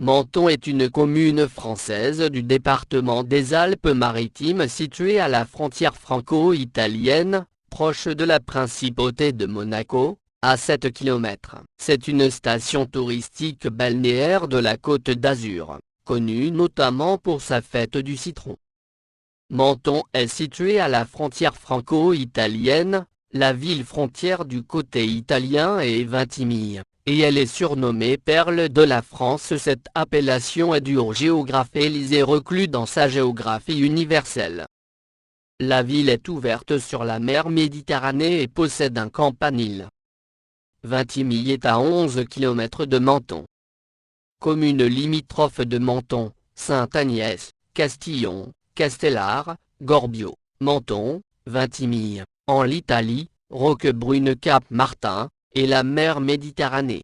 Menton est une commune française du département des Alpes-Maritimes située à la frontière franco-italienne, proche de la principauté de Monaco, à 7 km. C'est une station touristique balnéaire de la Côte d'Azur, connue notamment pour sa fête du citron. Menton est située à la frontière franco-italienne, la ville frontière du côté italien est Vintimille, et elle est surnommée Perle de la France. Cette appellation est due au géographe Élisée Reclus dans sa Géographie universelle. La ville est ouverte sur la mer Méditerranée et possède un campanile. Vintimille est à 11 km de Menton. Communes limitrophes de Menton: Sainte-Agnès, Castillon, Castellare, Gorbio, Menton, Vintimille, en l'Italie, Roquebrune, Cap-Martin, et la mer Méditerranée.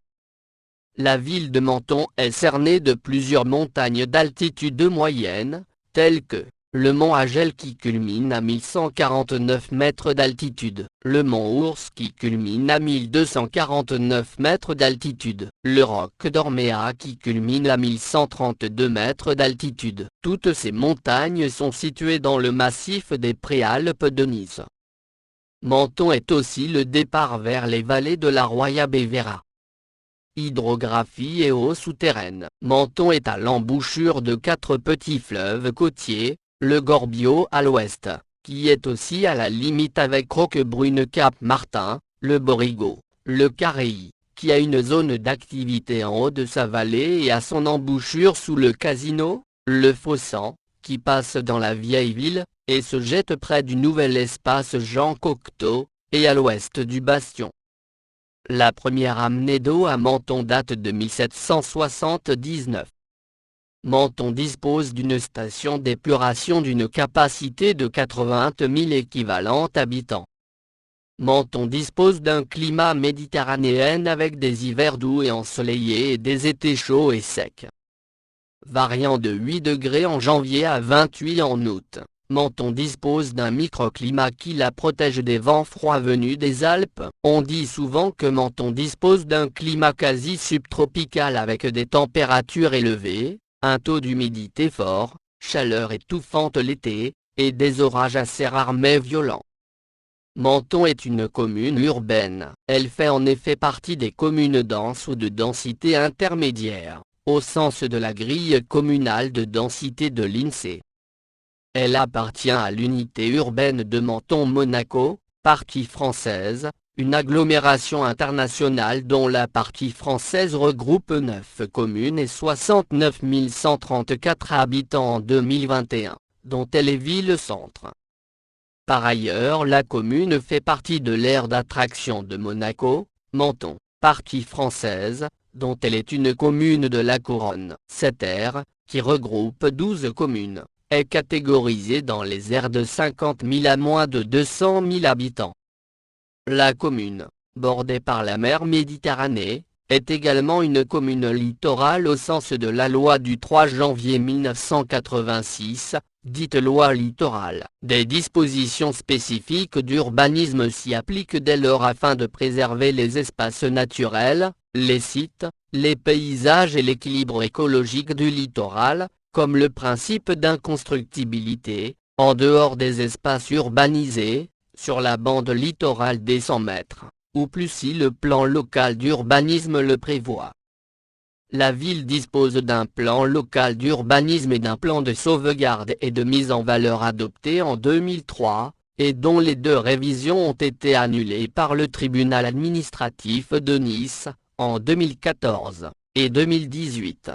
La ville de Menton est cernée de plusieurs montagnes d'altitude moyenne, telles que le mont Agel qui culmine à 1149 mètres d'altitude, le mont Ours qui culmine à 1249 mètres d'altitude, le Roc d'Orméa qui culmine à 1132 mètres d'altitude. Toutes ces montagnes sont situées dans le massif des Préalpes de Nice. Menton est aussi le départ vers les vallées de la Roya-Bévéra. Hydrographie et eau souterraine. Menton est à l'embouchure de 4 petits fleuves côtiers, le Gorbio à l'ouest, qui est aussi à la limite avec Roquebrune, Cap-Martin, le Borigo, le Caréi, qui a une zone d'activité en haut de sa vallée et à son embouchure sous le Casino, le Fossan, qui passe dans la vieille ville, et se jette près du nouvel espace Jean Cocteau, et à l'ouest du Bastion. La première amenée d'eau à Menton date de 1779. Menton dispose d'une station d'épuration d'une capacité de 80 000 équivalents habitants. Menton dispose d'un climat méditerranéen avec des hivers doux et ensoleillés et des étés chauds et secs. Variant de 8 degrés en janvier à 28 en août, Menton dispose d'un microclimat qui la protège des vents froids venus des Alpes. On dit souvent que Menton dispose d'un climat quasi subtropical avec des températures élevées, un taux d'humidité fort, chaleur étouffante l'été, et des orages assez rares mais violents. Menton est une commune urbaine. Elle fait en effet partie des communes denses ou de densité intermédiaire, au sens de la grille communale de densité de l'INSEE. Elle appartient à l'unité urbaine de Menton-Monaco, partie française, une agglomération internationale dont la partie française regroupe 9 communes et 69 134 habitants en 2021, dont elle est ville-centre. Par ailleurs, la commune fait partie de l'aire d'attraction de Monaco, Menton, partie française, dont elle est une commune de la Couronne. Cette aire, qui regroupe 12 communes, est catégorisée dans les aires de 50 000 à moins de 200 000 habitants. La commune, bordée par la mer Méditerranée, est également une commune littorale au sens de la loi du 3 janvier 1986, dite loi littorale. Des dispositions spécifiques d'urbanisme s'y appliquent dès lors afin de préserver les espaces naturels, les sites, les paysages et l'équilibre écologique du littoral, comme le principe d'inconstructibilité, en dehors des espaces urbanisés, sur la bande littorale des 100 mètres, ou plus si le plan local d'urbanisme le prévoit. La ville dispose d'un plan local d'urbanisme et d'un plan de sauvegarde et de mise en valeur adopté en 2003, et dont les 2 révisions ont été annulées par le tribunal administratif de Nice, en 2014, et 2018.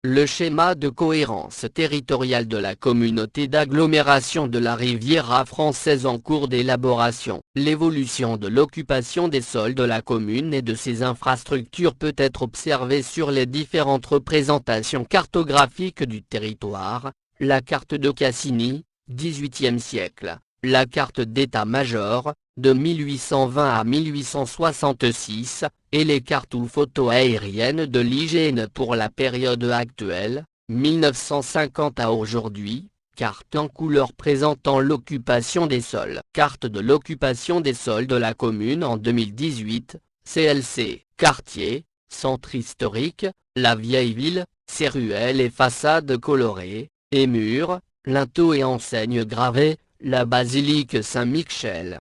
Le schéma de cohérence territoriale de la communauté d'agglomération de la Riviera française en cours d'élaboration. L'évolution de l'occupation des sols de la commune et de ses infrastructures peut être observée sur les différentes représentations cartographiques du territoire, la carte de Cassini, XVIIIe siècle, la carte d'état-major, de 1820 à 1866, et les cartes ou photos aériennes de l'IGN pour la période actuelle, 1950 à aujourd'hui, carte en couleur présentant l'occupation des sols. Carte de l'occupation des sols de la commune en 2018, CLC. Quartier, centre historique, la vieille ville, ses ruelles et façades colorées, et murs, linteaux et enseignes gravées, la basilique Saint-Michel.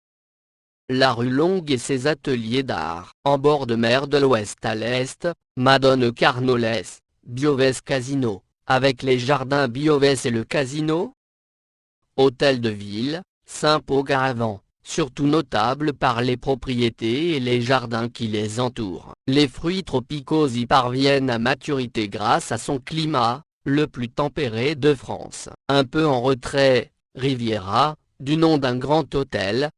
La rue Longue et ses ateliers d'art. En bord de mer de l'ouest à l'est, Madone Carnoles, Bioves Casino, avec les jardins Bioves et le casino. Hôtel de ville, Saint-Pau-Garavan, surtout notable par les propriétés et les jardins qui les entourent. Les fruits tropicaux y parviennent à maturité grâce à son climat, le plus tempéré de France. Un peu en retrait, Riviera, du nom d'un grand hôtel.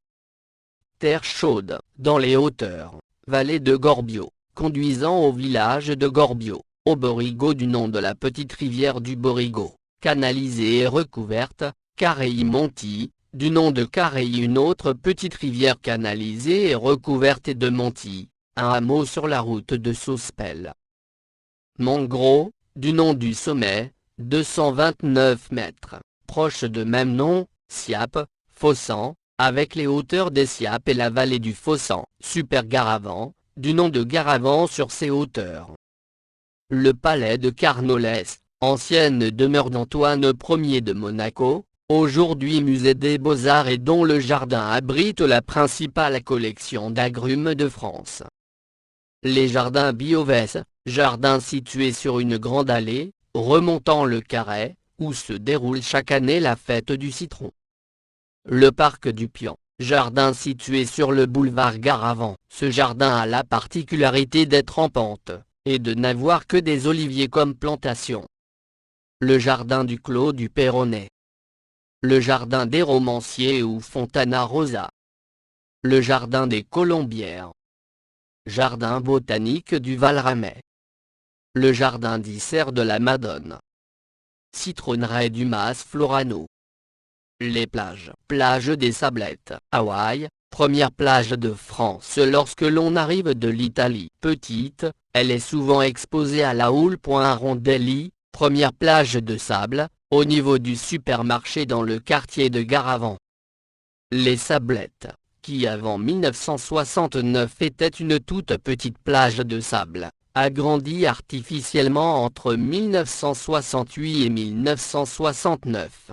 Terre chaude, dans les hauteurs, vallée de Gorbio, conduisant au village de Gorbio, au Borigo du nom de la petite rivière du Borigo, canalisée et recouverte, Carreilly-Monti, du nom de Carreilly, une autre petite rivière canalisée et recouverte, et de Monti, un hameau sur la route de Sospel. Montgros, du nom du sommet, 229 mètres, proche de même nom, Siap, Fossan, avec les hauteurs des Siap et la vallée du Fossan. Super Garavan, du nom de Garavan sur ses hauteurs. Le palais de Carnoles, ancienne demeure d'Antoine Ier de Monaco, aujourd'hui musée des Beaux-Arts et dont le jardin abrite la principale collection d'agrumes de France. Les jardins Bioves, jardin situé sur une grande allée, remontant le Carré, où se déroule chaque année la fête du citron. Le parc du Pian, jardin situé sur le boulevard Garavan. Ce jardin a la particularité d'être en pente, et de n'avoir que des oliviers comme plantation. Le jardin du Clos du Perronnet. Le jardin des Romanciers ou Fontana Rosa. Le jardin des Colombières. Jardin botanique du Val-Ramey. Le jardin d'Isère de la Madone. Citronnerie du Mas Florano. Les plages. Plage des Sablettes, Hawaï, première plage de France lorsque l'on arrive de l'Italie. Petite, elle est souvent exposée à la houle. Rondelli, première plage de sable, au niveau du supermarché dans le quartier de Garavan. Les Sablettes, qui avant 1969 était une toute petite plage de sable, agrandie artificiellement entre 1968 et 1969.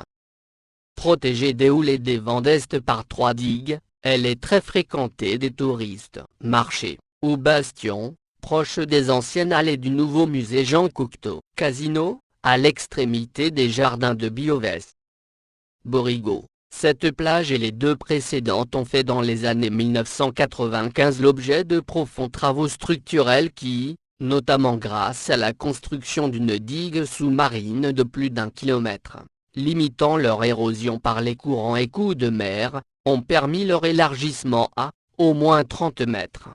Protégée des houles et des vents d'est par 3 digues, elle est très fréquentée des touristes. Marché, ou bastion, proche des anciennes allées du nouveau musée Jean Cocteau. Casino, à l'extrémité des jardins de Bioves. Borigo, cette plage et les deux précédentes ont fait dans les années 1995 l'objet de profonds travaux structurels qui, notamment grâce à la construction d'une digue sous-marine de plus d'1 kilomètre, limitant leur érosion par les courants et coups de mer, ont permis leur élargissement à, au moins 30 mètres.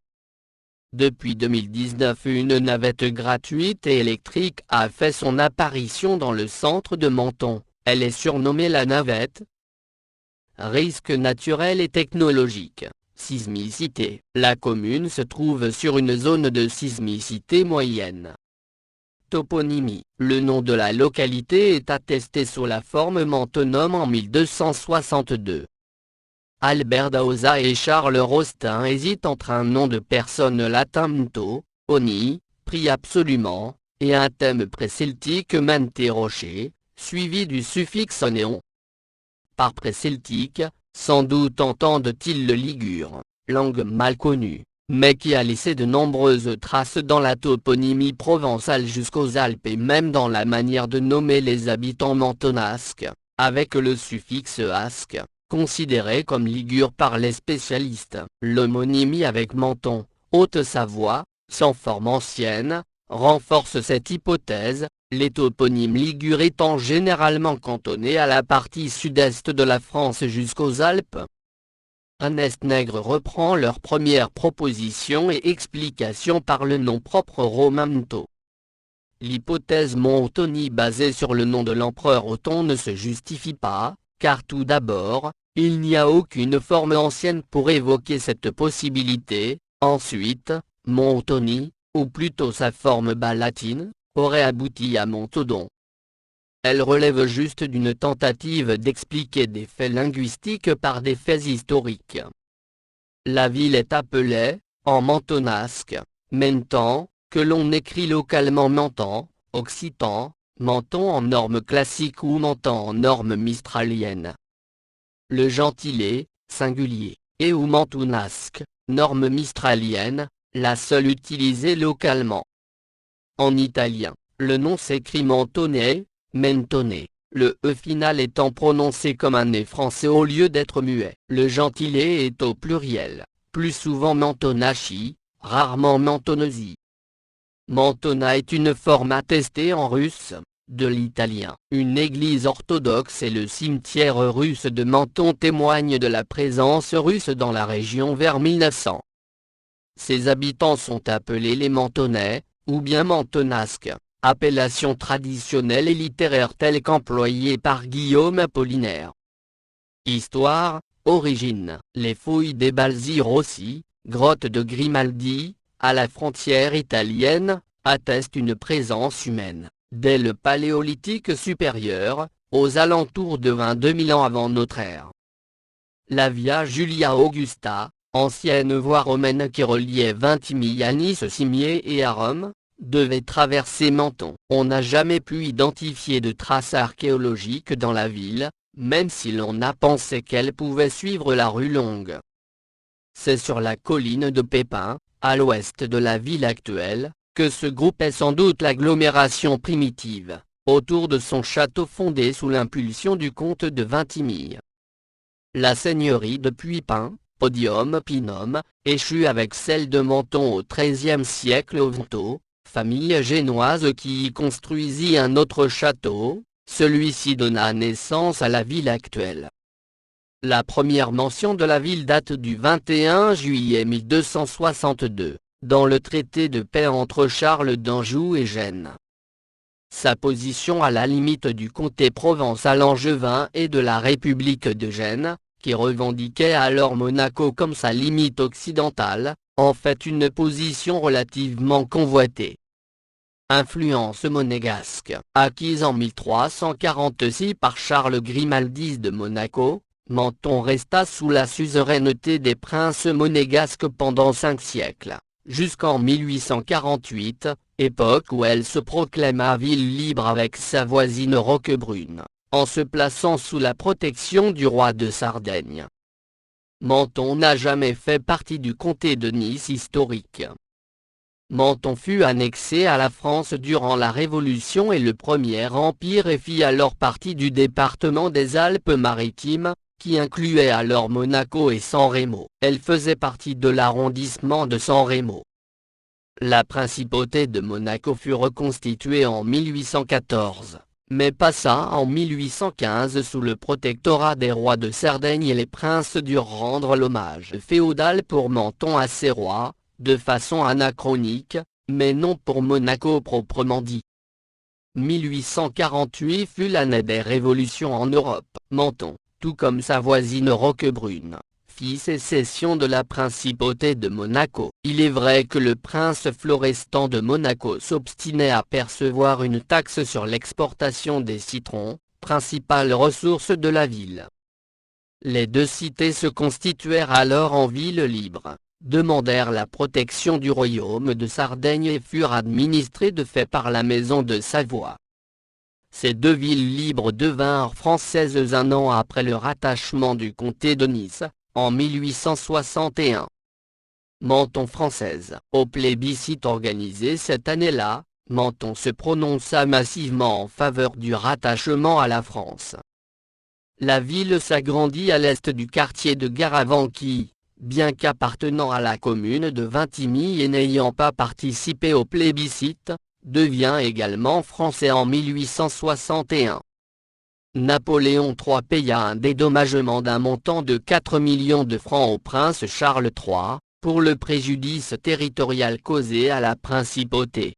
Depuis 2019, une navette gratuite et électrique a fait son apparition dans le centre de Menton. Elle est surnommée la navette. Risques naturels et technologiques. Sismicité. La commune se trouve sur une zone de sismicité moyenne. Toponymie. Le nom de la localité est attesté sous la forme mentonome en 1262. Albert Daosa et Charles Rostin hésitent entre un nom de personne latin Mto, Oni, pris absolument, et un thème pré-celtique Mante Rocher, suivi du suffixe néon. Par pré-celtique, sans doute entendent-ils le ligure, langue mal connue, mais qui a laissé de nombreuses traces dans la toponymie provençale jusqu'aux Alpes et même dans la manière de nommer les habitants mentonasques, avec le suffixe asque, considéré comme ligure par les spécialistes. L'homonymie avec Menton, Haute-Savoie, sans forme ancienne, renforce cette hypothèse, les toponymes ligures étant généralement cantonnés à la partie sud-est de la France jusqu'aux Alpes. Ernest Nègre reprend leur première proposition et explication par le nom propre romain Mto. L'hypothèse Montoni basée sur le nom de l'empereur Othon ne se justifie pas, car tout d'abord, il n'y a aucune forme ancienne pour évoquer cette possibilité. Ensuite, Montoni, ou plutôt sa forme bas latine, aurait abouti à Montodon. Elle relève juste d'une tentative d'expliquer des faits linguistiques par des faits historiques. La ville est appelée, en mentonasque, Mentan, que l'on écrit localement Mentan, occitan, menton en norme classique ou menton en norme mistralienne. Le gentilé, singulier, et ou mentonasque, norme mistralienne, la seule utilisée localement. En italien, le nom s'écrit mentone, mentone, le E final étant prononcé comme un E français au lieu d'être muet. Le gentilé est au pluriel, plus souvent mentonachi, rarement mentonosi. Mentona est une forme attestée en russe, de l'italien. Une église orthodoxe et le cimetière russe de Menton témoignent de la présence russe dans la région vers 1900. Ses habitants sont appelés les Mentonnais, ou bien Mentonasques, appellation traditionnelle et littéraire telle qu'employée par Guillaume Apollinaire. Histoire, origine. Les fouilles des Balzi Rossi, grotte de Grimaldi, à la frontière italienne, attestent une présence humaine, dès le Paléolithique supérieur, aux alentours de 22 000 ans avant notre ère. La Via Julia Augusta, ancienne voie romaine qui reliait Vintimille Cimier et à Rome, devait traverser Menton. On n'a jamais pu identifier de traces archéologiques dans la ville, même si l'on a pensé qu'elle pouvait suivre la rue Longue. C'est sur la colline de Pépin, à l'ouest de la ville actuelle, que se groupait sans doute l'agglomération primitive, autour de son château fondé sous l'impulsion du comte de Vintimille. La seigneurie de Puypin, Podium Pinum, échut avec celle de Menton au XIIIe siècle au Vento, famille génoise qui y construisit un autre château, celui-ci donna naissance à la ville actuelle. La première mention de la ville date du 21 juillet 1262, dans le traité de paix entre Charles d'Anjou et Gênes. Sa position à la limite du comté provençal angevin et de la République de Gênes, qui revendiquait alors Monaco comme sa limite occidentale, en fait une position relativement convoitée. Influence monégasque. Acquise en 1346 par Charles Grimaldi de Monaco, Menton resta sous la suzeraineté des princes monégasques pendant 5 siècles, jusqu'en 1848, époque où elle se proclama ville libre avec sa voisine Roquebrune, en se plaçant sous la protection du roi de Sardaigne. Menton n'a jamais fait partie du comté de Nice historique. Menton fut annexé à la France durant la Révolution et le Premier Empire et fit alors partie du département des Alpes-Maritimes, qui incluait alors Monaco et San Remo. Elle faisait partie de l'arrondissement de San Remo. La principauté de Monaco fut reconstituée en 1814, mais passa en 1815 sous le protectorat des rois de Sardaigne et les princes durent rendre l'hommage féodal pour Menton à ces rois, de façon anachronique, mais non pour Monaco proprement dit. 1848 fut l'année des révolutions en Europe. Menton, tout comme sa voisine Roquebrune, fit sécession de la principauté de Monaco. Il est vrai que le prince Florestan de Monaco s'obstinait à percevoir une taxe sur l'exportation des citrons, principale ressource de la ville. Les deux cités se constituèrent alors en ville libre, demandèrent la protection du royaume de Sardaigne et furent administrées de fait par la maison de Savoie. Ces deux villes libres devinrent françaises un an après le rattachement du comté de Nice, en 1861. Menton française. Au plébiscite organisé cette année-là, Menton se prononça massivement en faveur du rattachement à la France. La ville s'agrandit à l'est du quartier de Garavan qui, bien qu'appartenant à la commune de Vintimille et n'ayant pas participé au plébiscite, devient également français en 1861. Napoléon III paya un dédommagement d'un montant de 4 millions de francs au prince Charles III, pour le préjudice territorial causé à la principauté.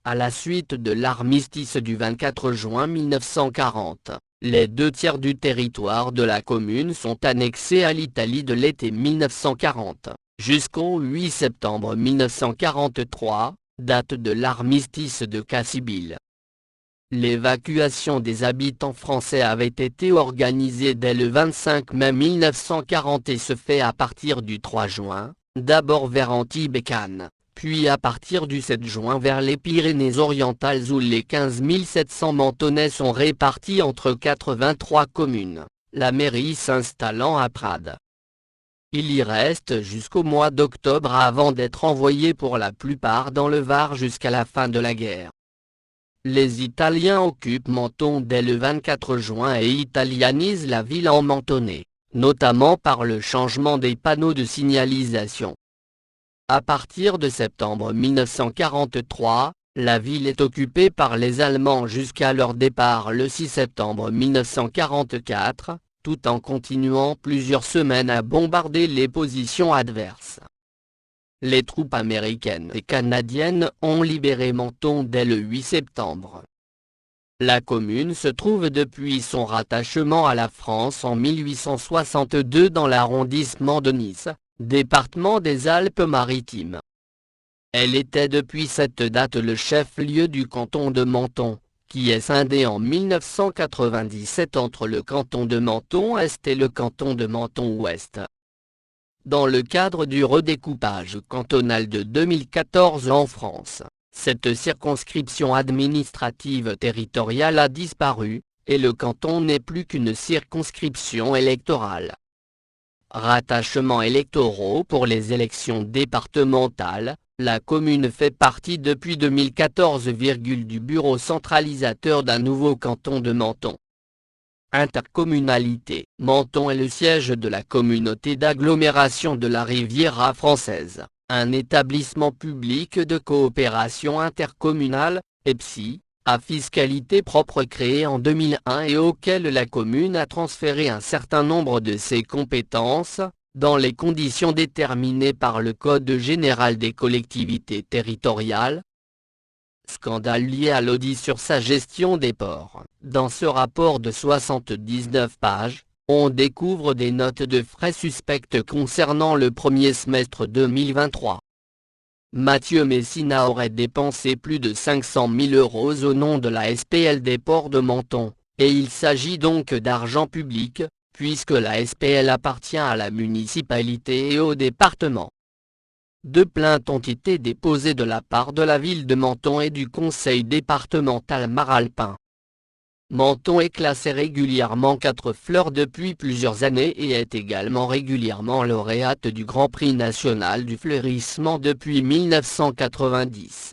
À la suite de l'armistice du 24 juin 1940, les 2/3 du territoire de la commune sont annexés à l'Italie de l'été 1940, jusqu'au 8 septembre 1943, date de l'armistice de Cassibile. L'évacuation des habitants français avait été organisée dès le 25 mai 1940 et se fait à partir du 3 juin, d'abord vers Antibes et Cannes, puis à partir du 7 juin vers les Pyrénées-Orientales où les 15 700 Mentonnais sont répartis entre 83 communes, la mairie s'installant à Prades. Il y reste jusqu'au mois d'octobre avant d'être envoyé pour la plupart dans le Var jusqu'à la fin de la guerre. Les Italiens occupent Menton dès le 24 juin et italianisent la ville en mentonnais, notamment par le changement des panneaux de signalisation. À partir de septembre 1943, la ville est occupée par les Allemands jusqu'à leur départ le 6 septembre 1944, tout en continuant plusieurs semaines à bombarder les positions adverses. Les troupes américaines et canadiennes ont libéré Menton dès le 8 septembre. La commune se trouve depuis son rattachement à la France en 1862 dans l'arrondissement de Nice, département des Alpes-Maritimes. Elle était depuis cette date le chef-lieu du canton de Menton, qui est scindé en 1997 entre le canton de Menton-Est et le canton de Menton-Ouest. Dans le cadre du redécoupage cantonal de 2014 en France, cette circonscription administrative territoriale a disparu, et le canton n'est plus qu'une circonscription électorale. Rattachements électoraux pour les élections départementales, la commune fait partie depuis 2014 du bureau centralisateur d'un nouveau canton de Menton. Intercommunalité. Menton est le siège de la communauté d'agglomération de la Riviera française, un établissement public de coopération intercommunale, EPCI, à fiscalité propre créé en 2001 et auquel la commune a transféré un certain nombre de ses compétences, dans les conditions déterminées par le Code général des collectivités territoriales. Scandale lié à l'audit sur sa gestion des ports. Dans ce rapport de 79 pages, on découvre des notes de frais suspectes concernant le premier semestre 2023. Mathieu Messina aurait dépensé plus de 500 000 € au nom de la SPL des ports de Menton, et il s'agit donc d'argent public, puisque la SPL appartient à la municipalité et au département. 2 plaintes ont été déposées de la part de la ville de Menton et du conseil départemental Maralpin. Menton est classé régulièrement 4 fleurs depuis plusieurs années et est également régulièrement lauréate du Grand Prix national du fleurissement depuis 1990.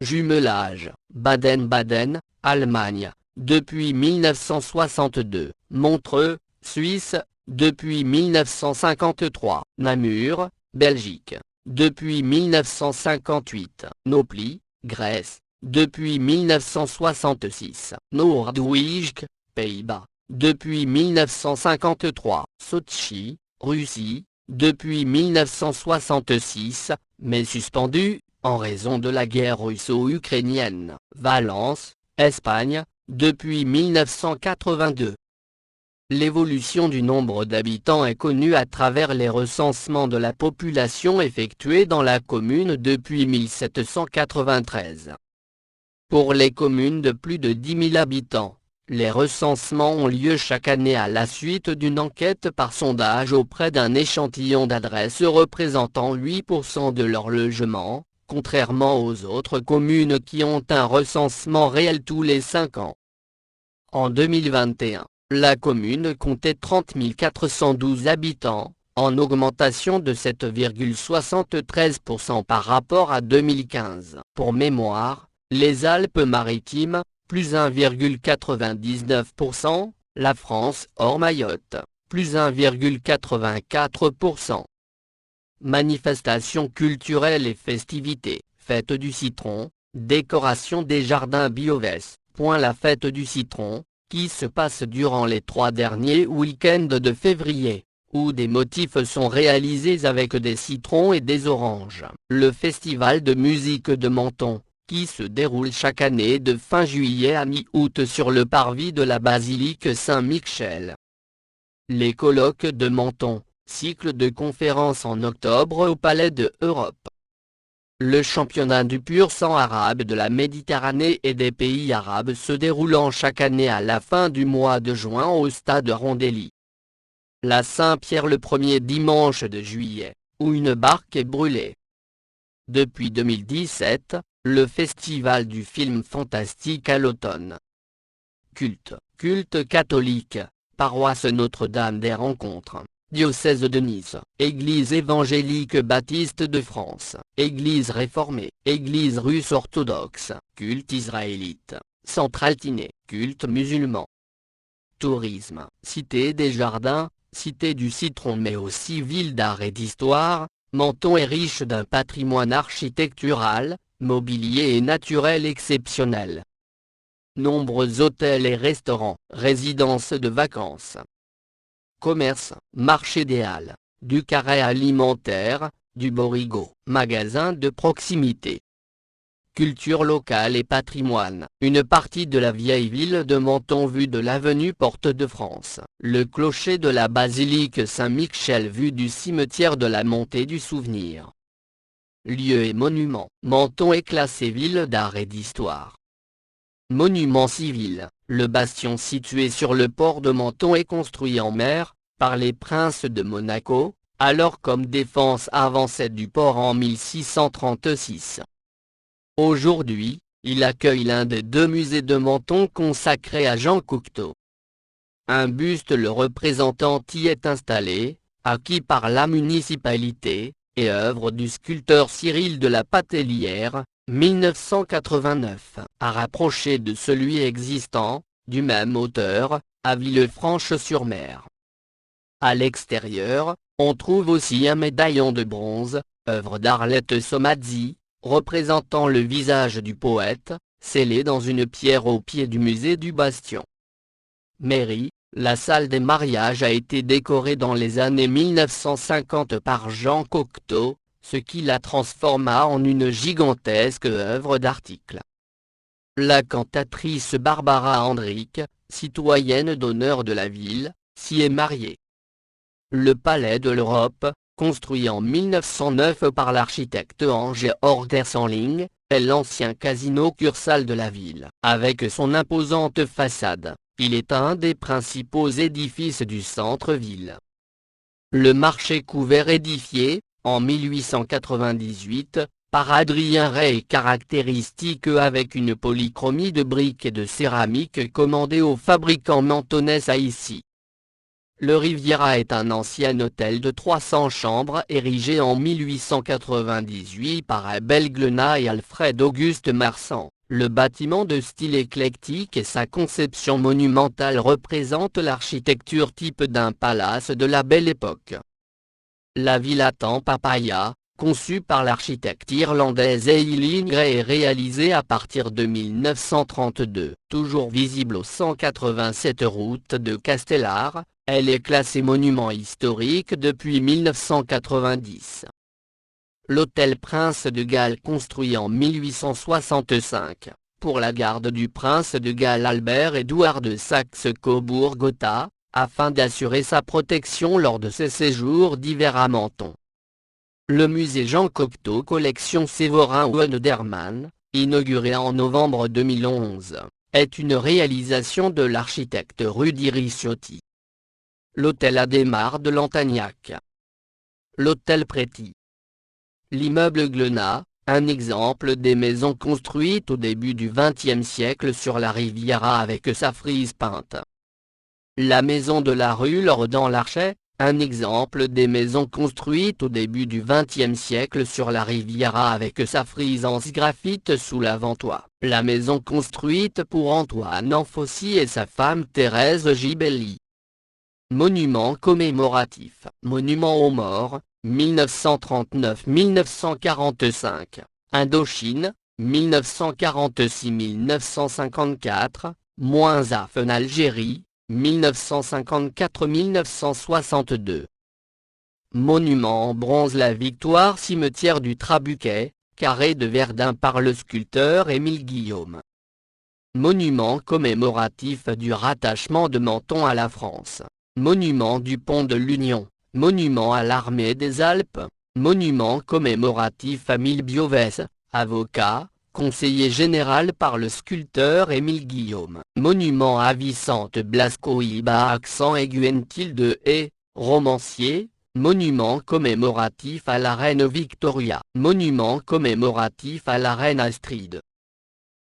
Jumelage, Baden-Baden, Allemagne, depuis 1962, Montreux, Suisse, depuis 1953, Namur, Belgique, depuis 1958, Nopli, Grèce, depuis 1966, Noordwijke, Pays-Bas, depuis 1953, Sotchi, Russie, depuis 1966, mais suspendu, en raison de la guerre russo-ukrainienne, Valence, Espagne, depuis 1982. L'évolution du nombre d'habitants est connue à travers les recensements de la population effectués dans la commune depuis 1793. Pour les communes de plus de 10 000 habitants, les recensements ont lieu chaque année à la suite d'une enquête par sondage auprès d'un échantillon d'adresses représentant 8% de leur logement, contrairement aux autres communes qui ont un recensement réel tous les 5 ans. En 2021, la commune comptait 30 412 habitants, en augmentation de 7,73% par rapport à 2015. Pour mémoire, les Alpes-Maritimes, plus 1,99%, la France hors Mayotte, plus 1,84%. Manifestations culturelles et festivités, fête du citron, décoration des jardins Bioves, la fête du citron, qui se passe durant les 3 derniers week-ends de février, où des motifs sont réalisés avec des citrons et des oranges. Le festival de musique de Menton, qui se déroule chaque année de fin juillet à mi-août sur le parvis de la basilique Saint-Michel. Les colloques de Menton, cycle de conférences en octobre au Palais de Europe. Le championnat du pur sang arabe de la Méditerranée et des pays arabes se déroulant chaque année à la fin du mois de juin au stade Rondelli. La Saint-Pierre le premier dimanche de juillet, où une barque est brûlée. Depuis 2017, le festival du film fantastique à l'automne. Culte catholique, paroisse Notre-Dame des Rencontres, diocèse de Nice, Église évangélique baptiste de France, Église réformée, Église russe orthodoxe, culte israélite, centraltiné, culte musulman. Tourisme, Cité des Jardins, Cité du Citron mais aussi ville d'art et d'histoire, Menton est riche d'un patrimoine architectural, mobilier et naturel exceptionnel. Nombreux hôtels et restaurants, résidences de vacances. Commerce, marché des Halles, du carré alimentaire, du Borigo, magasin de proximité. Culture locale et patrimoine, une partie de la vieille ville de Menton vue de l'avenue Porte de France, le clocher de la basilique Saint-Michel vue du cimetière de la Montée du Souvenir. Lieux et monuments, Menton est classé ville d'art et d'histoire. Monument civil, le bastion situé sur le port de Menton est construit en mer, par les princes de Monaco, alors comme défense avancée du port en 1636. Aujourd'hui, il accueille l'un des deux musées de Menton consacrés à Jean Cocteau. Un buste le représentant y est installé, acquis par la municipalité, et œuvre du sculpteur Cyril de la Patellière, 1989, à rapprocher de celui existant, du même auteur, à Villefranche-sur-Mer. À l'extérieur, on trouve aussi un médaillon de bronze, œuvre d'Arlette Somazzi, représentant le visage du poète, scellé dans une pierre au pied du musée du Bastion. Mairie, la salle des mariages a été décorée dans les années 1950 par Jean Cocteau, ce qui la transforma en une gigantesque œuvre d'articles. La cantatrice Barbara Hendrick, citoyenne d'honneur de la ville, s'y est mariée. Le Palais de l'Europe, construit en 1909 par l'architecte Ange Ordersenling, est l'ancien casino Cursal de la ville. Avec son imposante façade, il est un des principaux édifices du centre-ville. Le marché couvert édifié, en 1898, par Adrien Ray est caractéristique avec une polychromie de briques et de céramique commandée au fabricant mentonais Saïci. Le Riviera est un ancien hôtel de 300 chambres érigé en 1898 par Abel Glenat et Alfred Auguste Marsan. Le bâtiment de style éclectique et sa conception monumentale représentent l'architecture type d'un palace de la Belle Époque. La Villa Tampapaya, conçue par l'architecte irlandaise Eileen Gray et réalisée à partir de 1932, toujours visible au 187 route de Castellar, elle est classée monument historique depuis 1990. L'hôtel Prince de Galles construit en 1865, pour la garde du prince de Galles Albert-Édouard de Saxe-Cobourg-Gotha, afin d'assurer sa protection lors de ses séjours d'hiver à Menton. Le musée Jean Cocteau collection Séverin-Wonderman, inauguré en novembre 2011, est une réalisation de l'architecte Rudy Ricciotti. L'hôtel Adhémar de Lantagnac. L'hôtel Préti. L'immeuble Glenat, un exemple des maisons construites au début du XXe siècle sur la Riviera avec sa frise peinte. La maison de la rue Lordan-Larchet, un exemple des maisons construites au début du XXe siècle sur la Riviera avec sa frise en graphite sous l'avant-toit. La maison construite pour Antoine Anfossi et sa femme Thérèse Gibelli. Monument commémoratif. Monument aux morts, 1939-1945, Indochine, 1946-1954, -AF Algérie, 1954-1962. Monument en bronze La Victoire cimetière du Trabuquet, carré de Verdun par le sculpteur Émile Guillaume. Monument commémoratif du rattachement de Menton à la France. Monument du pont de l'Union. Monument à l'armée des Alpes, monument commémoratif à Mille Biovès, avocat, conseiller général par le sculpteur Émile Guillaume. Monument à Vicente Blasco Iba accent aigu de et, romancier, Monument commémoratif à la reine Victoria. Monument commémoratif à la reine Astrid.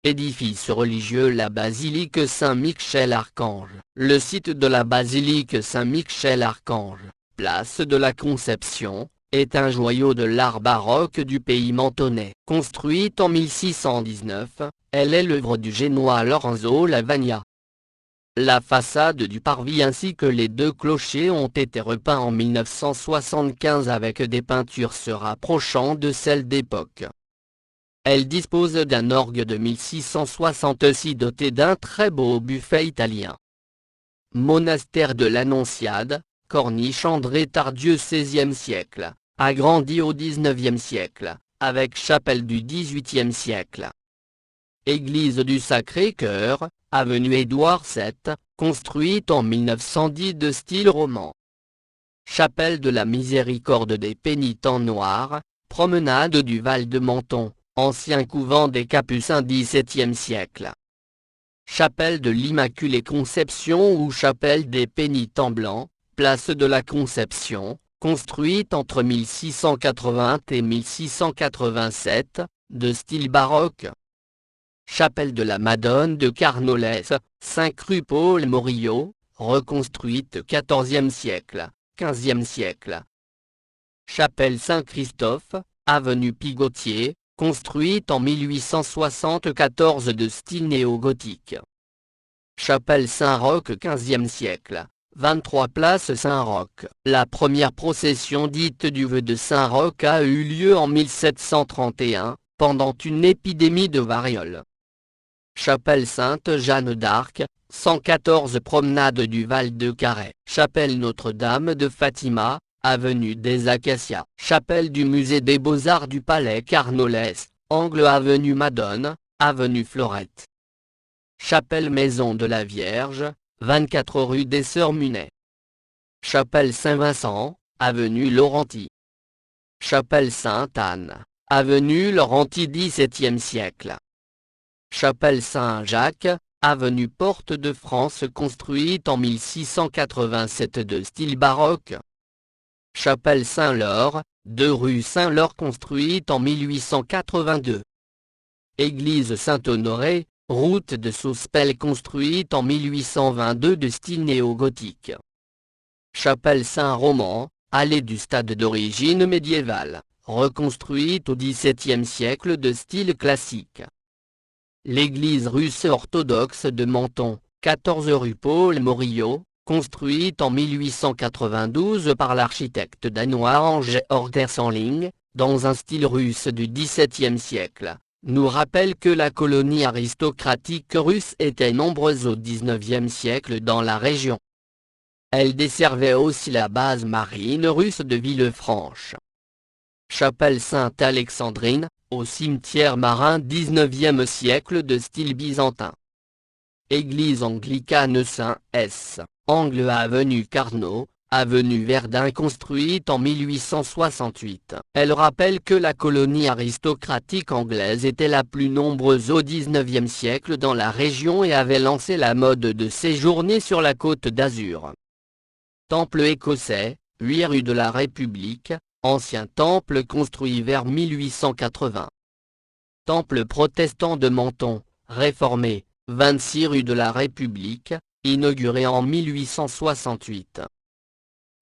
Édifice religieux. La basilique Saint-Michel-Archange. Le site de la basilique Saint-Michel-Archange, place de la Conception, est un joyau de l'art baroque du pays mentonnais. Construite en 1619, elle est l'œuvre du Génois Lorenzo Lavagna. La façade du parvis ainsi que les deux clochers ont été repeints en 1975 avec des peintures se rapprochant de celles d'époque. Elle dispose d'un orgue de 1666 doté d'un très beau buffet italien. Monastère de l'Annonciade, corniche André Tardieu XVIe siècle, agrandi au XIXe siècle, avec chapelle du XVIIIe siècle. Église du Sacré-Cœur, avenue Édouard VII, construite en 1910 de style roman. Chapelle de la Miséricorde des Pénitents Noirs, promenade du Val de Menton, ancien couvent des Capucins XVIIe siècle. Chapelle de l'Immaculée Conception ou chapelle des Pénitents Blancs, place de la Conception, construite entre 1680 et 1687, de style baroque. Chapelle de la Madone de Carnolès, 5 rue Paul Morillo, reconstruite XIVe siècle, XVe siècle. Chapelle Saint-Christophe, avenue Pigotier, construite en 1874 de style néo-gothique. Chapelle Saint-Roch XVe siècle, 23 place Saint-Roch. La première procession dite du vœu de Saint-Roch a eu lieu en 1731, pendant une épidémie de variole. Chapelle Sainte-Jeanne d'Arc, 114 promenade du Val-de-Carhaix. Chapelle Notre-Dame de Fatima, avenue des Acacias. Chapelle du Musée des Beaux-Arts du Palais Carnolès, angle avenue Madone, avenue Florette. Chapelle Maison de la Vierge, 24 rue des Sœurs Munet. Chapelle Saint-Vincent, avenue Laurenti. Chapelle Sainte-Anne, avenue Laurenti XVIIe siècle. Chapelle Saint-Jacques, avenue Porte de France construite en 1687 de style baroque. Chapelle Saint-Laure, 2 rue Saint-Laure construite en 1882. Église Saint-Honoré, route de Sospel construite en 1822 de style néo-gothique. Chapelle Saint-Roman, allée du stade d'origine médiévale, reconstruite au XVIIe siècle de style classique. L'église russe orthodoxe de Menton, 14 rue Paul Morillo, construite en 1892 par l'architecte danois Georg Ersenling, dans un style russe du XVIIe siècle, nous rappelle que la colonie aristocratique russe était nombreuse au XIXe siècle dans la région. Elle desservait aussi la base marine russe de Villefranche. Chapelle Sainte-Alexandrine, au cimetière marin XIXe siècle de style byzantin. Église anglicane Saint-S, angle à avenue Carnot, avenue Verdun construite en 1868. Elle rappelle que la colonie aristocratique anglaise était la plus nombreuse au XIXe siècle dans la région et avait lancé la mode de séjourner sur la Côte d'Azur. Temple écossais, 8 rue de la République, ancien temple construit vers 1880. Temple protestant de Menton, réformé, 26 rue de la République, inauguré en 1868.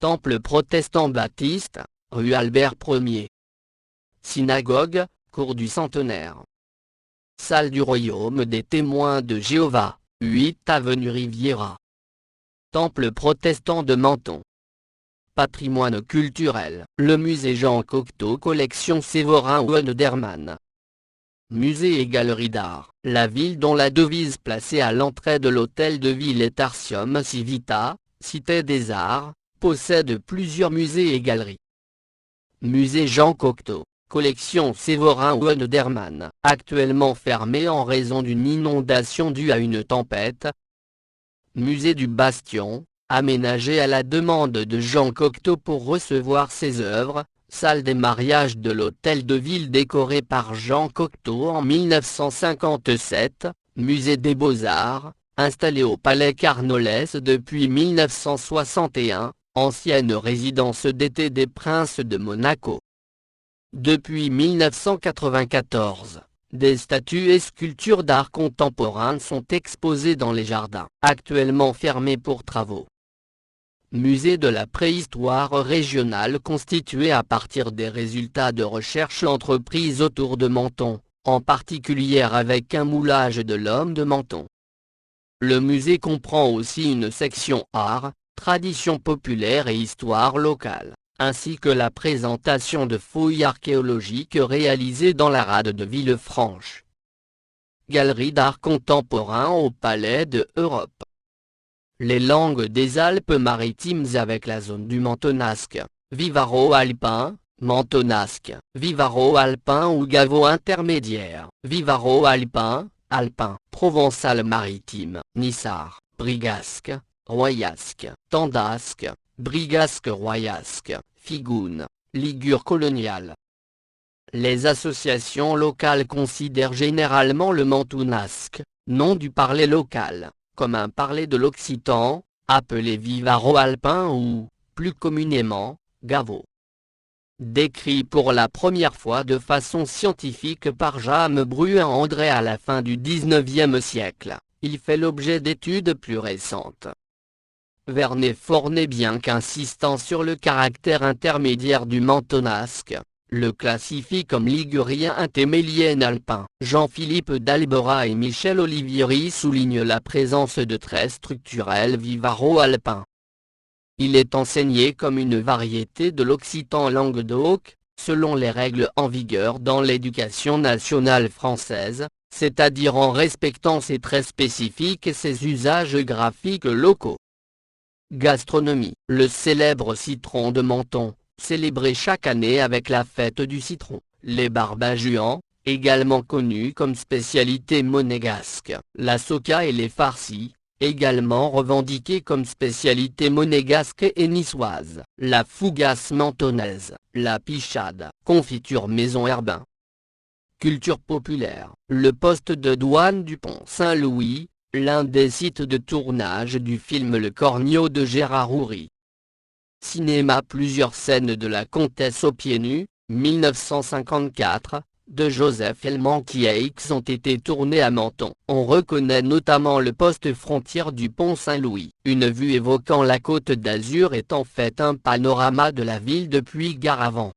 Temple protestant baptiste, rue Albert Ier. Synagogue, cour du Centenaire. Salle du Royaume des Témoins de Jéhovah, 8 avenue Riviera. Temple protestant de Menton. Patrimoine culturel. Le musée Jean Cocteau collection Séverin Wonderman. Musée et galerie d'art. La ville dont la devise placée à l'entrée de l'hôtel de ville est Artium Civita, cité des arts, possède plusieurs musées et galeries. Musée Jean Cocteau, collection Séverin Wonderman, actuellement fermé en raison d'une inondation due à une tempête. Musée du Bastion, aménagé à la demande de Jean Cocteau pour recevoir ses œuvres, salle des mariages de l'hôtel de ville décoré par Jean Cocteau en 1957, musée des Beaux-Arts, installé au Palais Carnolès depuis 1961, ancienne résidence d'été des princes de Monaco. Depuis 1994, des statues et sculptures d'art contemporain sont exposées dans les jardins, actuellement fermés pour travaux. Musée de la préhistoire régionale constitué à partir des résultats de recherches entreprises autour de Menton, en particulier avec un moulage de l'homme de Menton. Le musée comprend aussi une section art, traditions populaires et histoire locale, ainsi que la présentation de fouilles archéologiques réalisées dans la rade de Villefranche. Galerie d'art contemporain au Palais de Europe. Les langues des Alpes-Maritimes avec la zone du Mentonasque, Vivaro-alpin, Mentonasque, Vivaro-alpin ou Gavo intermédiaire, Vivaro-alpin, alpin, Provençal-maritime, Nissard, Brigasque, Royasque, Tandasque, Brigasque-Royasque, Figoune, Ligure coloniale. Les associations locales considèrent généralement le mentonasque, nom du parler local, comme un parler de l'occitan, appelé vivaro-alpin ou, plus communément, gavo. Décrit pour la première fois de façon scientifique par James Bruin-André à la fin du XIXe siècle, il fait l'objet d'études plus récentes. Vernet-Fornet, bien qu'insistant sur le caractère intermédiaire du mentonasque, le classifie comme ligurien intémélien alpin. Jean-Philippe d'Albera et Michel Olivieri soulignent la présence de traits structurels vivaro-alpins. Il est enseigné comme une variété de l'occitan Languedoc, selon les règles en vigueur dans l'éducation nationale française, c'est-à-dire en respectant ses traits spécifiques et ses usages graphiques locaux. Gastronomie. Le célèbre citron de Menton, célébré chaque année avec la fête du citron. Les barbajuans, également connus comme spécialité monégasque. La soca et les farcis, également revendiqués comme spécialité monégasque et niçoise. La fougasse mentonnaise, la pichade, confiture maison Herbin. Culture populaire. Le poste de douane du pont Saint-Louis, l'un des sites de tournage du film Le Cornio de Gérard Houry. Cinéma. Plusieurs scènes de La Comtesse aux pieds nus, 1954, de Joseph Elmankieix ont été tournées à Menton. On reconnaît notamment le poste frontière du pont Saint-Louis. Une vue évoquant la Côte d'Azur est en fait un panorama de la ville depuis Gare-Avant.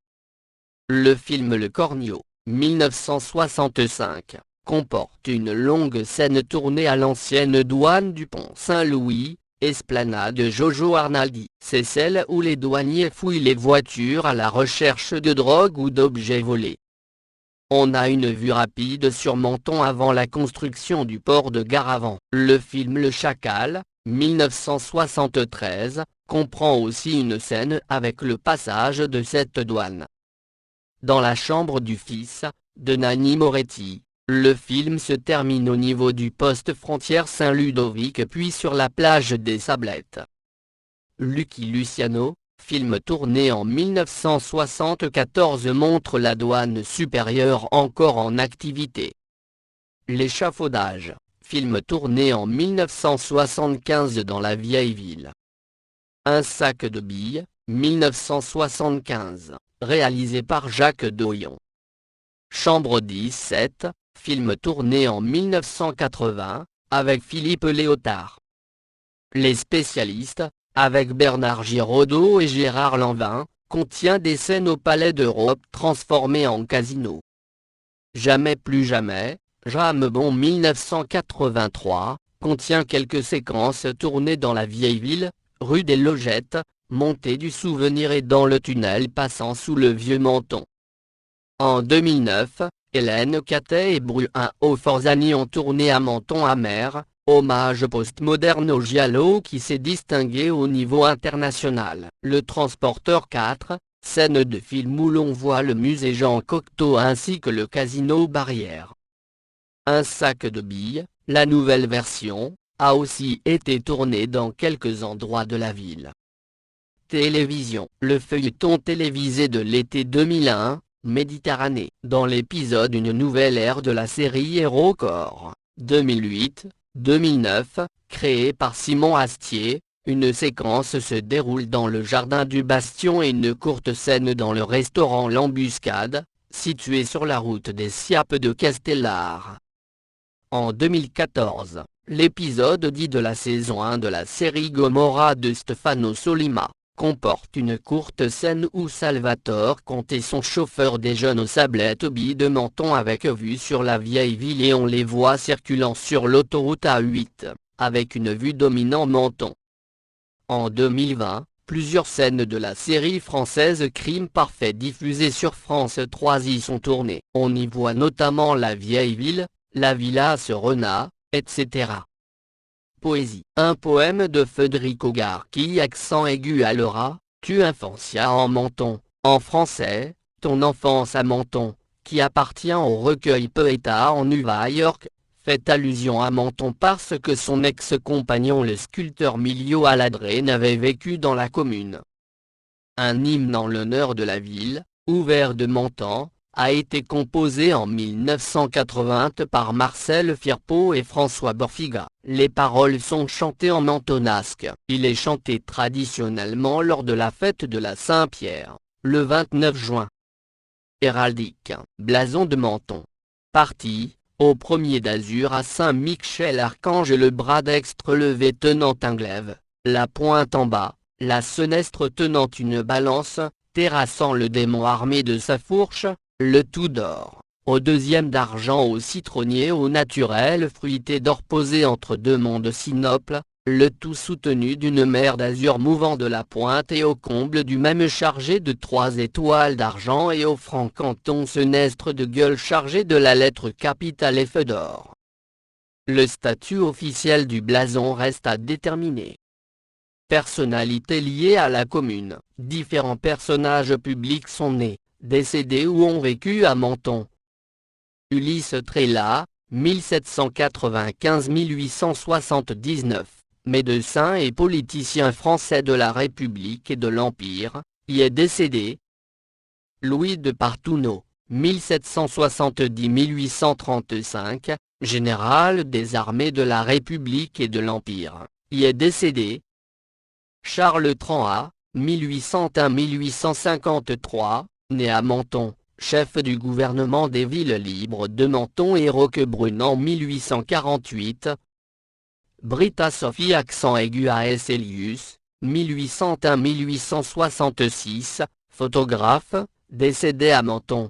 Le film Le Cornio, 1965, comporte une longue scène tournée à l'ancienne douane du pont Saint-Louis, esplanade Jojo Arnaldi. C'est celle où les douaniers fouillent les voitures à la recherche de drogue ou d'objets volés. On a une vue rapide sur Menton avant la construction du port de Gare-Avant. Le film Le Chacal, 1973, comprend aussi une scène avec le passage de cette douane. Dans la chambre du fils, de Nanni Moretti, le film se termine au niveau du poste frontière Saint-Ludovic puis sur la plage des Sablettes. Lucky Luciano, film tourné en 1974, montre la douane supérieure encore en activité. L'échafaudage, film tourné en 1975 dans la vieille ville. Un sac de billes, 1975, réalisé par Jacques Doyon. Chambre 17, film tourné en 1980, avec Philippe Léotard. Les spécialistes, avec Bernard Giraudot et Gérard Lanvin, contient des scènes au Palais d'Europe transformées en casino. Jamais plus jamais, Jamebon 1983, contient quelques séquences tournées dans la vieille ville, rue des Logettes, montée du Souvenir et dans le tunnel passant sous le vieux Menton. En 2009, Hélène Catet et Bruno Forzani ont tourné à Menton-Amer, hommage postmoderne au giallo qui s'est distingué au niveau international. Le Transporteur 4, scène de film où l'on voit le musée Jean Cocteau ainsi que le casino Barrière. Un sac de billes, la nouvelle version, a aussi été tourné dans quelques endroits de la ville. Télévision. Le feuilleton télévisé de l'été 2001, Méditerranée. Dans l'épisode Une nouvelle ère de la série HéroCorps, 2008-2009, créé par Simon Astier, Une séquence se déroule dans le jardin du Bastion et une courte scène dans le restaurant L'Embuscade, situé sur la route des Siapes de Castellar. En 2014, l'épisode 10 de la saison 1 de la série Gomorrah de Stefano Sollima comporte une courte scène où Salvatore Conte et son chauffeur déjeunent au Sablé Toby de Menton avec vue sur la vieille ville et on les voit circulant sur l'autoroute A8, avec une vue dominant Menton. En 2020, plusieurs scènes de la série française Crime Parfait diffusée sur France 3 y sont tournées. On y voit notamment la vieille ville, la villa Serena, etc. Poésie. Un poème de Federico Garchi accent aigu à Laura, Tu infancia en Menton, en français, Ton enfance à Menton, qui appartient au recueil Poeta en Nueva York, fait allusion à Menton parce que son ex-compagnon le sculpteur Milio Aladré avait vécu dans la commune. Un hymne en l'honneur de la ville, Ouvert de Menton, a été composé en 1980 par Marcel Firpo et François Borfiga. Les paroles sont chantées en mentonasque. Il est chanté traditionnellement lors de la fête de la Saint-Pierre, le 29 juin. Héraldique. Blason de Menton. Parti, au premier d'azur à Saint-Michel-Archange, le bras dextre levé tenant un glaive, la pointe en bas, la senestre tenant une balance, terrassant le démon armé de sa fourche, le tout d'or, au deuxième d'argent au citronnier au naturel fruité d'or posé entre deux mondes sinoples, le tout soutenu d'une mer d'azur mouvant de la pointe et au comble du même chargé de 3 étoiles d'argent et offrant canton senestre de gueule chargé de la lettre capitale F d'or. Le statut officiel du blason reste à déterminer. Personnalités liées à la commune. Différents personnages publics sont nés, décédés ou ont vécu à Menton. Ulysse Trélat, 1795-1879, médecin et politicien français de la République et de l'Empire, y est décédé. Louis de Partouneau, 1770-1835, général des armées de la République et de l'Empire, y est décédé. Charles Tranhat, 1801-1853, né à Menton, chef du gouvernement des villes libres de Menton et Roquebrune en 1848. Britta Sophie accent aigu à Esselius, 1801-1866, photographe, décédé à Menton.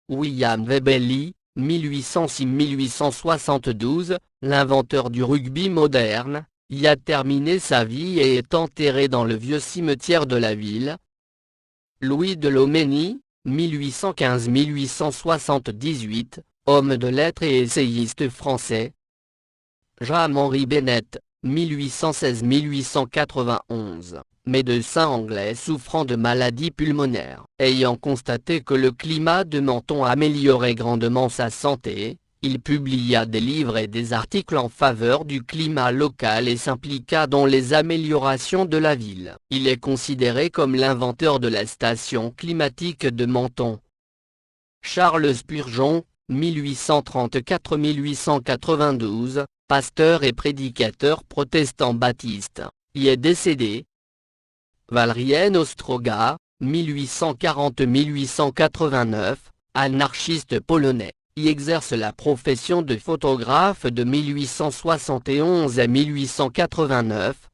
William Webeli, 1806-1872, l'inventeur du rugby moderne, y a terminé sa vie et est enterré dans le vieux cimetière de la ville. Louis de Loménie, 1815-1878, homme de lettres et essayiste français. Jean-Henri Bennett, 1816-1891, médecin anglais souffrant de maladies pulmonaires. Ayant constaté que le climat de Menton améliorait grandement sa santé, il publia des livres et des articles en faveur du climat local et s'impliqua dans les améliorations de la ville. Il est considéré comme l'inventeur de la station climatique de Menton. Charles Spurgeon, 1834-1892, pasteur et prédicateur protestant baptiste, y est décédé. Valérien Ostroga, 1840-1889, anarchiste polonais, y exerce la profession de photographe de 1871 à 1889.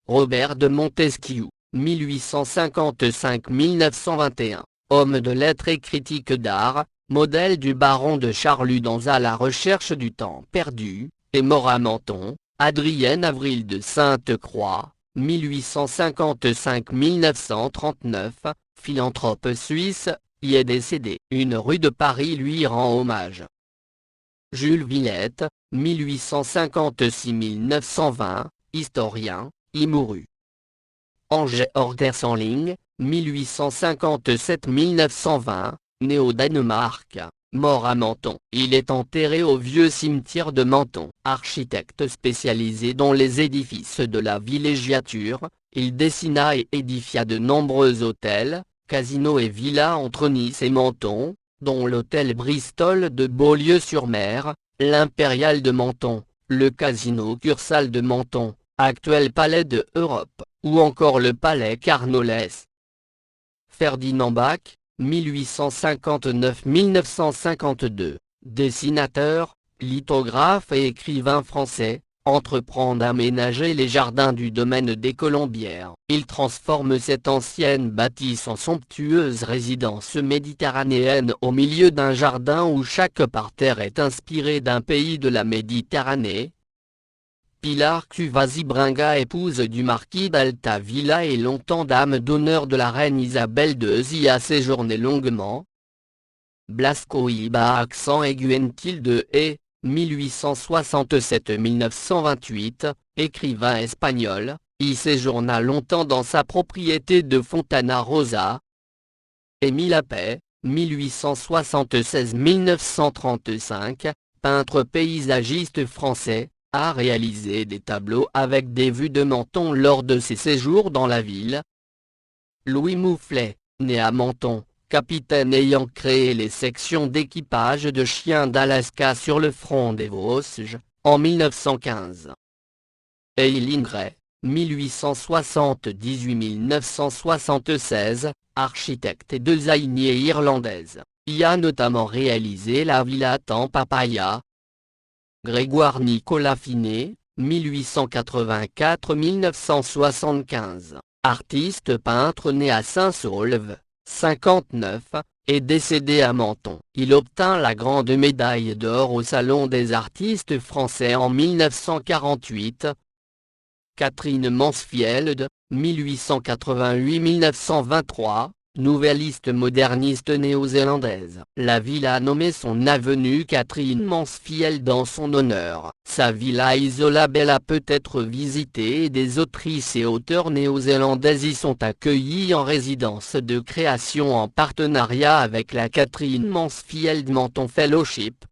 Robert de Montesquieu, 1855-1921, homme de lettres et critique d'art, modèle du baron de Charlus dans À la recherche du temps perdu, est mort à Menton. Adrien Avril de Sainte-Croix, 1855-1939, philanthrope suisse, y est décédé. Une rue de Paris lui rend hommage. Jules Villette, 1856-1920, historien, y mourut. Angers Ordersenling, 1857-1920, né au Danemark, mort à Menton. Il est enterré au vieux cimetière de Menton. Architecte spécialisé dans les édifices de la villégiature, il dessina et édifia de nombreux hôtels, casinos et villas entre Nice et Menton, dont l'hôtel Bristol de Beaulieu-sur-Mer, l'Impérial de Menton, le casino Cursal de Menton, actuel palais de Europe, ou encore le palais Carnolès. Ferdinand Bach, 1859-1952, dessinateur, lithographe et écrivain français, entreprend d'aménager les jardins du domaine des Colombières. Il transforme cette ancienne bâtisse en somptueuse résidence méditerranéenne au milieu d'un jardin où chaque parterre est inspiré d'un pays de la Méditerranée. Pilar Cuvasi Bringa, épouse du marquis d'Altavilla et longtemps dame d'honneur de la reine Isabelle II, y a séjourné longuement. Blasco Iba, accent aigu Tilde et, 1867-1928, écrivain espagnol, y séjourna longtemps dans sa propriété de Fontana Rosa. Émile Appert, 1876-1935, peintre paysagiste français, a réalisé des tableaux avec des vues de Menton lors de ses séjours dans la ville. Louis Moufflet, né à Menton, capitaine ayant créé les sections d'équipage de chiens d'Alaska sur le front des Vosges, en 1915. Eileen Gray, 1878-1976, architecte et designer irlandaise, y a notamment réalisé la Villa Tampapaya. Grégoire Nicolas Finet, 1884-1975, artiste peintre né à Saint-Saulve, 59, est décédé à Menton. Il obtint la grande médaille d'or au Salon des artistes français en 1948. Catherine Mansfield, 1888-1923, nouvelliste moderniste néo-zélandaise. La ville a nommé son avenue Catherine Mansfield en son honneur. Sa villa Isola Bella peut être visitée et des autrices et auteurs néo-zélandaises y sont accueillis en résidence de création en partenariat avec la Catherine Mansfield Menton Fellowship.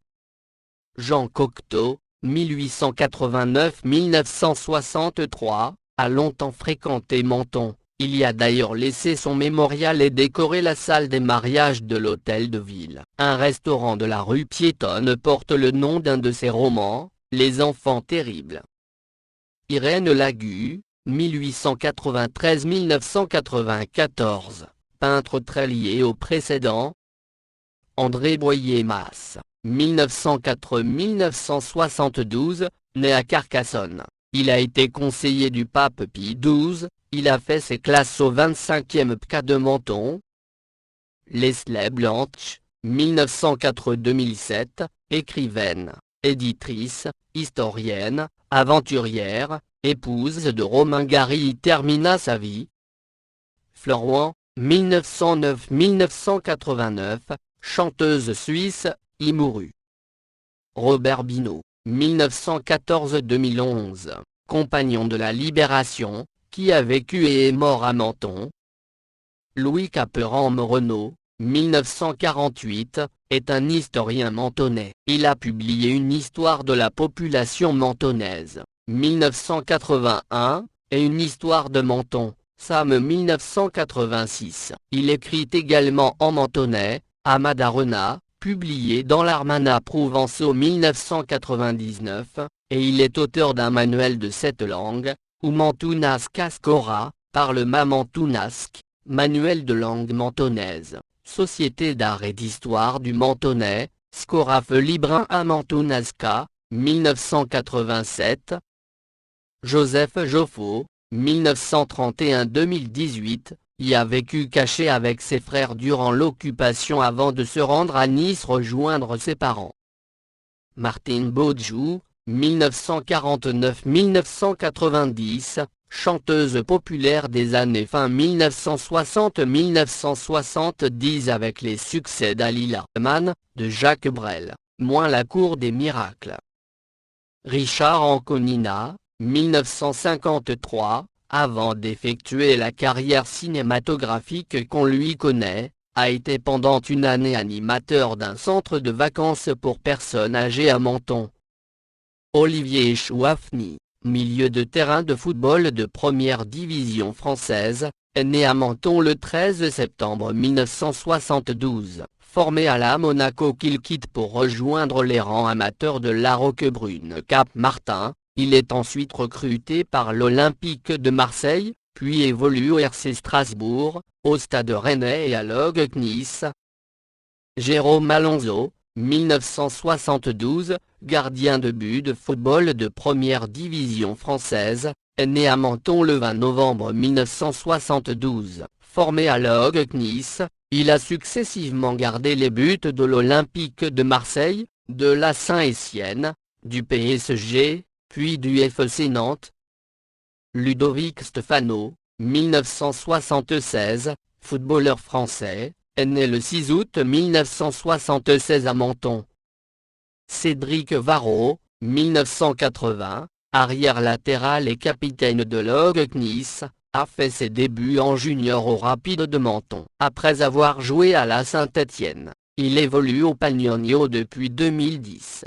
Jean Cocteau, 1889-1963, a longtemps fréquenté Menton. Il y a d'ailleurs laissé son mémorial et décoré la salle des mariages de l'hôtel de ville. Un restaurant de la rue piétonne porte le nom d'un de ses romans, Les Enfants Terribles. Irène Lagu, 1893-1994, peintre très lié au précédent. André Boyer-Masse, 1904-1972, né à Carcassonne. Il a été conseiller du pape Pie XII. Il a fait ses classes au 25e PCA de Menton. Leslie Blanche, 1904-2007, écrivaine, éditrice, historienne, aventurière, épouse de Romain Gary, y termina sa vie. Florent, 1909-1989, chanteuse suisse, y mourut. Robert Binot, 1914-2011, compagnon de la Libération, qui a vécu et est mort à Menton. Louis Caperan-Moreno, 1948, est un historien mentonnais. Il a publié une histoire de la population mentonnaise, 1981, et une histoire de Menton, Sam 1986. Il écrit également en mentonnais, à Madarena, publié dans l'Armana Provençaux 1999, et il est auteur d'un manuel de cette langue, ou Mentounasque Ascora, parle Mamentounask, manuel de langue mentonnaise, Société d'art et d'histoire du mentonnais, Scoraf Librin à Mentounasca, 1987. Joseph Joffo, 1931-2018, y a vécu caché avec ses frères durant l'occupation avant de se rendre à Nice rejoindre ses parents. Martine Baudjou, 1949-1990, chanteuse populaire des années fin 1960-1970 avec les succès d'Alila Man, de Jacques Brel, moins la cour des miracles. Richard Anconina, 1953, avant d'effectuer la carrière cinématographique qu'on lui connaît, a été pendant une année animateur d'un centre de vacances pour personnes âgées à Menton. Olivier Chouafni, milieu de terrain de football de première division française, est né à Menton le 13 septembre 1972, formé à la Monaco qu'il quitte pour rejoindre les rangs amateurs de La Roquebrune Cap Martin, Il est ensuite recruté par l'Olympique de Marseille, puis évolue au RC Strasbourg, au Stade Rennais et à l'OGC Nice. Jérôme Alonso, 1972, gardien de but de football de première division française, est né à Menton le 20 novembre 1972. Formé à l'OGC Nice, il a successivement gardé les buts de l'Olympique de Marseille, de la Saint-Étienne, du PSG, puis du FC Nantes. Ludovic Stefano, 1976, footballeur français, est né le 6 août 1976 à Menton. Cédric Varro, 1980, arrière latéral et capitaine de l'OGC Nice, a fait ses débuts en junior au Rapide de Menton. Après avoir joué à la Saint-Étienne, il évolue au Pagnogno depuis 2010.